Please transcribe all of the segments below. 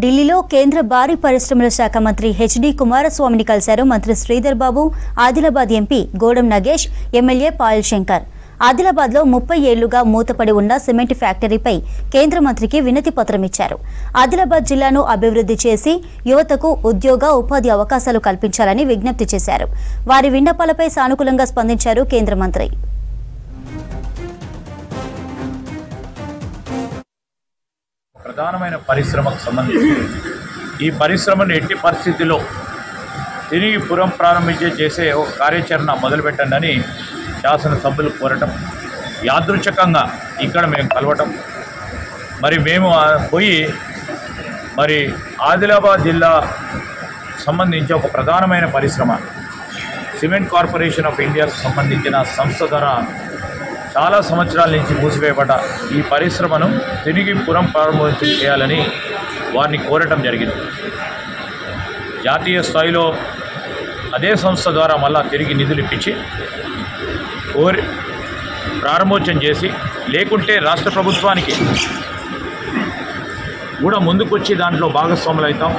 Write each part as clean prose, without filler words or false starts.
ఢిల్లీలో కేంద్ర భారీ పరిశ్రమల శాఖ మంత్రి హెచ్డి కుమారస్వామిని కలిశారు మంత్రి శ్రీధర్ బాబు, ఆదిలాబాద్ ఎంపీ గోడం నగేష్, ఎమ్మెల్యే పాయల్ శంకర్. ఆదిలాబాద్లో 30 ఏళ్లుగా మూతపడి ఉన్న సిమెంట్ ఫ్యాక్టరీపై కేంద్ర మంత్రికి వినతి పత్రం ఇచ్చారు. ఆదిలాబాద్ జిల్లాను అభివృద్ధి చేసి యువతకు ఉద్యోగ ఉపాధి అవకాశాలు కల్పించాలని విజ్ఞప్తి చేశారు. వారి విన్నపాలపై సానుకూలంగా స్పందించారు కేంద్ర మంత్రి. ప్రధానమైన పరిశ్రమకు సంబంధించి ఈ పరిశ్రమను ఎట్టి పరిస్థితిలో తిరిగి ప్రారంభించే ఒక కార్యాచరణ మొదలుపెట్టండి అని శాసనసభ్యులు కోరటం, యాదృచ్ఛికంగా ఇక్కడ మేము కలవటం, మరి మేము పోయి మరి ఆదిలాబాద్ జిల్లా సంబంధించి ఒక ప్రధానమైన పరిశ్రమ సిమెంట్ కార్పొరేషన్ ఆఫ్ ఇండియాకు సంబంధించిన సంస్థ ద్వారా చాలా సంవత్సరాల నుంచి మూసివేయబడ్డ ఈ పరిశ్రమను తిరిగి ప్రారంభం చేయాలని వారిని కోరటం జరిగింది. జాతీయ స్థాయిలో అదే సంస్థ ద్వారా మళ్ళా తిరిగి నిధులు ఇప్పించి ప్రారంభోత్సవం చేసి, లేకుంటే రాష్ట్ర ప్రభుత్వానికి కూడా ముందుకొచ్చి దాంట్లో భాగస్వాములు అవుతాం,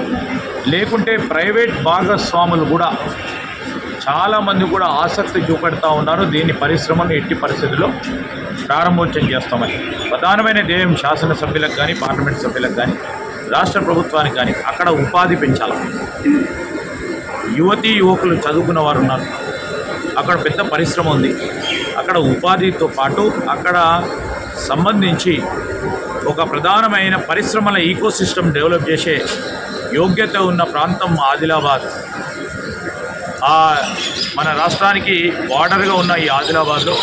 లేకుంటే ప్రైవేట్ భాగస్వాములు కూడా చాలామంది కూడా ఆసక్తి చూపెడతా ఉన్నారు. దీన్ని పరిశ్రమను ఎట్టి పరిస్థితుల్లో ప్రారంభోత్సవం చేస్తామని ప్రధానమైన ధ్యేయం శాసనసభ్యులకు కానీ, పార్లమెంట్ సభ్యులకు కానీ, రాష్ట్ర ప్రభుత్వానికి కానీ అక్కడ ఉపాధి పెంచాలి. యువతీ యువకులు చదువుకున్న వారు ఉన్నారు, అక్కడ పెద్ద పరిశ్రమ ఉంది. అక్కడ ఉపాధితో పాటు అక్కడ సంబంధించి ఒక ప్రధానమైన పరిశ్రమల ఈకోసిస్టమ్ డెవలప్ చేసే యోగ్యత ఉన్న ప్రాంతం ఆదిలాబాద్. మన రాష్ట్రానికి బార్డర్గా ఉన్న ఈ ఆదిలాబాద్లో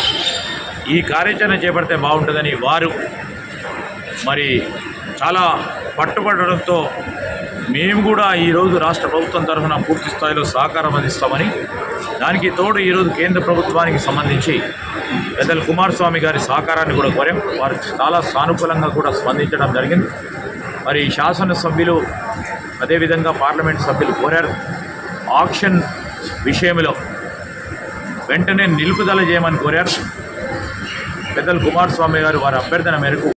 ఈ కార్యాచరణ చేపడితే బాగుంటుందని వారు మరి చాలా పట్టుబడడంతో మేము కూడా ఈరోజు రాష్ట్ర ప్రభుత్వం తరఫున పూర్తి స్థాయిలో సహకారం అందిస్తామని, దానికి తోడు ఈరోజు కేంద్ర ప్రభుత్వానికి సంబంధించి పెద్దలు కుమారస్వామి గారి సహకారాన్ని కూడా కోరాం. వారు చాలా సానుకూలంగా కూడా స్పందించడం జరిగింది. మరి శాసనసభ్యులు అదేవిధంగా పార్లమెంట్ సభ్యులు కోరారు, ఆక్షన్ విషయంలో వెంటనే నిలుపుదల చేయమని కోరారు. పెద్దలు కుమారస్వామి గారు వారి అభ్యర్థన మేరకు